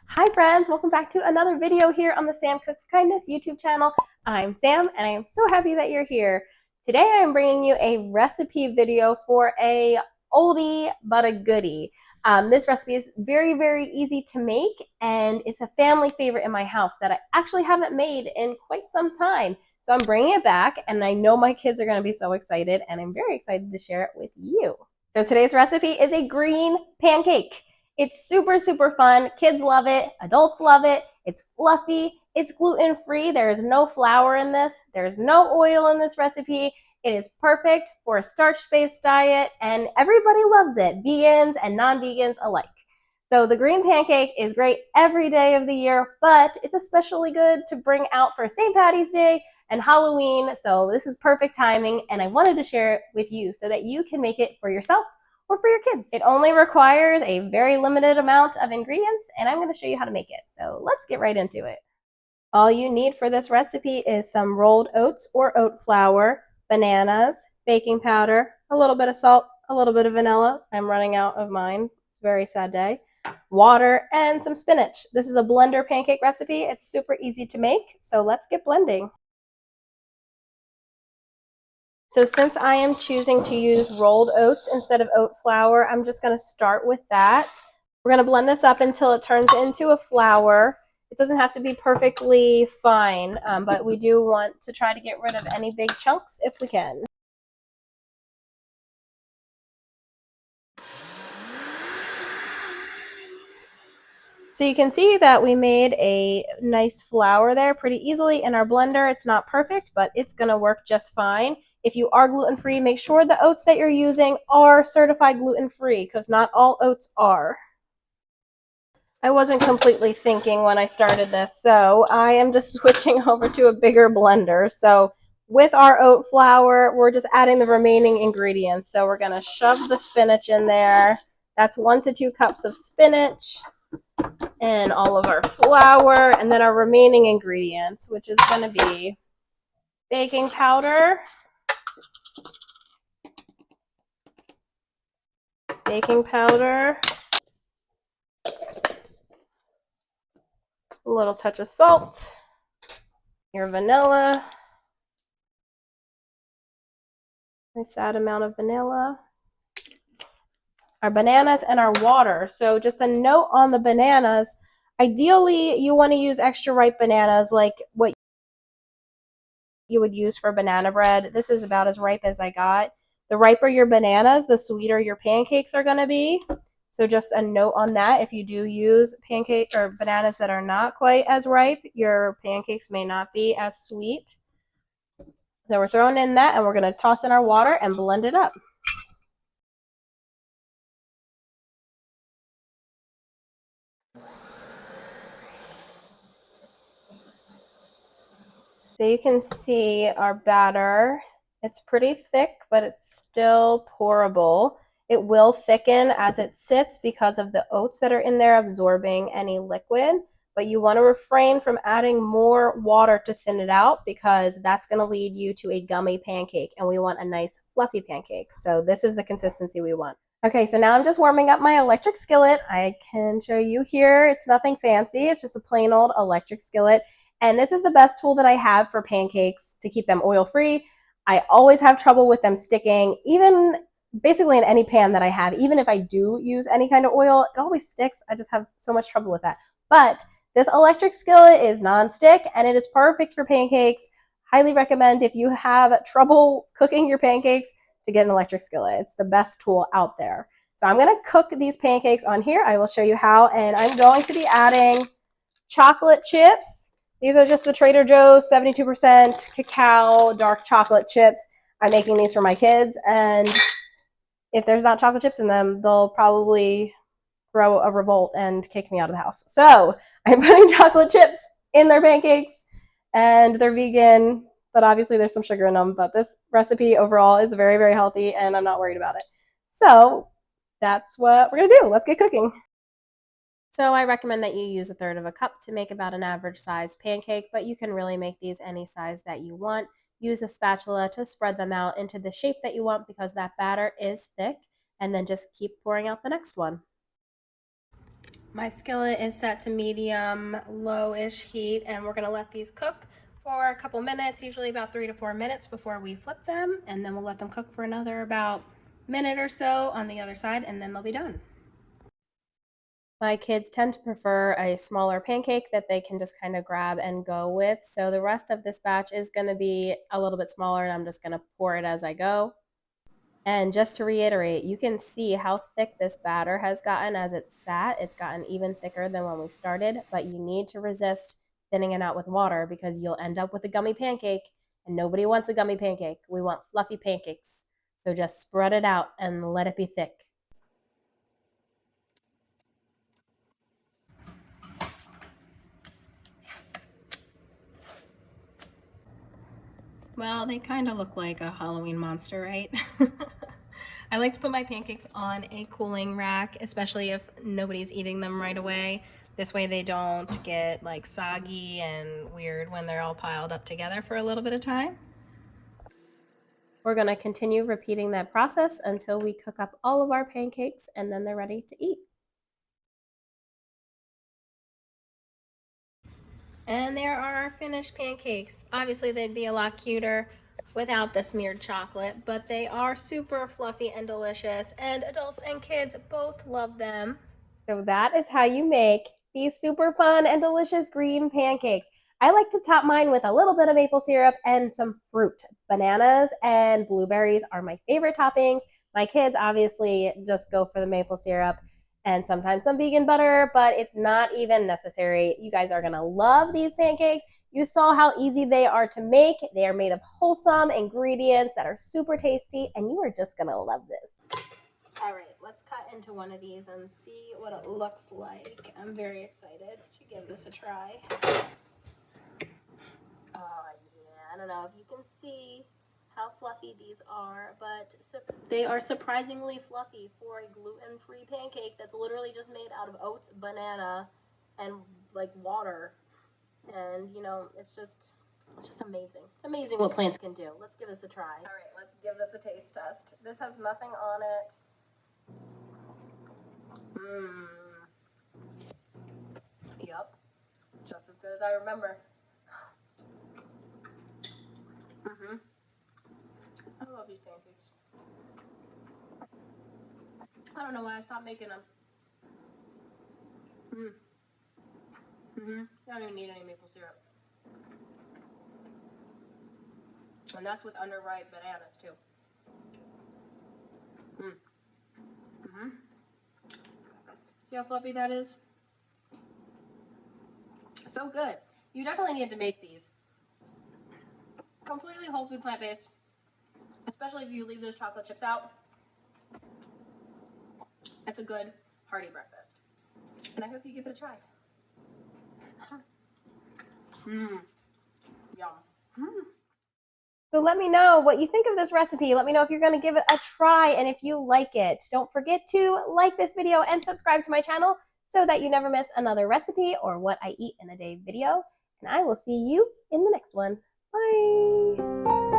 Hi friends, welcome back to another video here on the Sam Cooks Kindness YouTube channel. I'm Sam and I am so happy that you're here. Today I am bringing you a recipe video for a oldie but a goodie. This recipe is very easy to make and it's a family favorite in my house that I actually haven't made in quite some time. So I'm bringing it back and I know my kids are going to be so excited and I'm very excited to share it with you. So today's recipe is a green pancake. It's super fun. Kids love it. Adults love it. It's fluffy. It's gluten-free. There is no flour in this. There's no oil in this recipe. It is perfect for a starch-based diet, and everybody loves it, vegans and non-vegans alike. So the green pancake is great every day of the year, but it's especially good to bring out for St. Patty's Day and Halloween. So this is perfect timing, and I wanted to share it with you so that you can make it for yourself or for your kids. It only requires a very limited amount of ingredients, and I'm going to show you how to make it. So let's get right into it. All you need for this recipe is some rolled oats or oat flour, bananas, baking powder, a little bit of salt, a little bit of vanilla. I'm running out of mine. It's a very sad day. Water, and some spinach. This is a blender pancake recipe. It's super easy to make, so let's get blending. So since I am choosing to use rolled oats instead of oat flour, I'm just going to start with that. We're going to blend this up until it turns into a flour. It doesn't have to be perfectly fine, but we do want to try to get rid of any big chunks if we can. So you can see that we made a nice flour there pretty easily in our blender. It's not perfect, but it's going to work just fine. If you are gluten-free, make sure the oats that you're using are certified gluten-free because not all oats are. I wasn't completely thinking when I started this, so I am just switching over to a bigger blender. So with our oat flour, we're just adding the remaining ingredients. So we're going to shove the spinach in there. That's 1 to 2 cups of spinach and all of our flour, and then our remaining ingredients, which is going to be baking powder, a little touch of salt, your vanilla, nice sad amount of vanilla, our bananas, and our water. So just a note on the bananas, ideally you want to use extra ripe bananas like what you would use for banana bread. This is about as ripe as I got. The riper your bananas, the sweeter your pancakes are going to be. So just a note on that. If you do use pancake or bananas that are not quite as ripe, your pancakes may not be as sweet. So we're throwing in that and we're going to toss in our water and blend it up. So you can see our batter. It's pretty thick, but it's still pourable. It will thicken as it sits because of the oats that are in there absorbing any liquid, but you want to refrain from adding more water to thin it out because that's going to lead you to a gummy pancake, and we want a nice fluffy pancake. So this is the consistency we want. Okay, so now I'm just warming up my electric skillet. I can show you here. It's nothing fancy. It's just a plain old electric skillet. And this is the best tool that I have for pancakes to keep them oil-free. I always have trouble with them sticking, even basically in any pan that I have. Even if I do use any kind of oil, it always sticks. I just have so much trouble with that. But this electric skillet is non-stick and it is perfect for pancakes. Highly recommend if you have trouble cooking your pancakes to get an electric skillet. It's the best tool out there. So I'm going to cook these pancakes on here. I will show you how, and I'm going to be adding chocolate chips. These are just the Trader Joe's 72% cacao dark chocolate chips. I'm making these for my kids, and if there's not chocolate chips in them, they'll probably throw a revolt and kick me out of the house. So I'm putting chocolate chips in their pancakes, and they're vegan, but obviously there's some sugar in them. But this recipe overall is very healthy, and I'm not worried about it. So that's what we're going to do. Let's get cooking. So I recommend that you use 1/3 cup to make about an average size pancake, but you can really make these any size that you want. Use a spatula to spread them out into the shape that you want because that batter is thick, and then just keep pouring out the next one. My skillet is set to medium low-ish heat, and we're gonna let these cook for a couple minutes, usually about 3 to 4 minutes before we flip them, and then we'll let them cook for another about minute or so on the other side, and then they'll be done. My kids tend to prefer a smaller pancake that they can just kind of grab and go with. So the rest of this batch is going to be a little bit smaller, and I'm just going to pour it as I go. And just to reiterate, you can see how thick this batter has gotten as it sat. It's gotten even thicker than when we started, but you need to resist thinning it out with water because you'll end up with a gummy pancake, and nobody wants a gummy pancake. We want fluffy pancakes. So just spread it out and let it be thick. Well, they kind of look like a Halloween monster, right? I like to put my pancakes on a cooling rack, especially if nobody's eating them right away. This way they don't get like soggy and weird when they're all piled up together for a little bit of time. We're going to continue repeating that process until we cook up all of our pancakes and then they're ready to eat. And there are our finished pancakes. Obviously, they'd be a lot cuter without the smeared chocolate, but they are super fluffy and delicious, and adults and kids both love them. So that is how you make these super fun and delicious green pancakes. I like to top mine with a little bit of maple syrup and some fruit. Bananas and blueberries are my favorite toppings. My kids obviously just go for the maple syrup and sometimes some vegan butter, but it's not even necessary. You guys are gonna love these pancakes. You saw how easy they are to make. They are made of wholesome ingredients that are super tasty, and you are just gonna love this. All right, let's cut into one of these and see what it looks like. I'm very excited to give this a try. Oh yeah, I don't know if you can see how fluffy these are, but they are surprisingly fluffy for a gluten-free pancake that's literally just made out of oats, banana, and like water. And you know, it's just amazing. It's amazing what plants can do. Let's give this a try. All right, let's give this a taste test. This has nothing on it. Yep. Just as good as I remember. I love these pancakes. I don't know why I stopped making them. I don't even need any maple syrup. And that's with underripe bananas too. See how fluffy that is? So good. You definitely need to make these. Completely whole food plant-based, especially if you leave those chocolate chips out. That's a good hearty breakfast. And I hope you give it a try. Yum. So let me know what you think of this recipe. Let me know if you're going to give it a try and if you like it. Don't forget to like this video and subscribe to my channel so that you never miss another recipe or what I eat in a day video. And I will see you in the next one. Bye.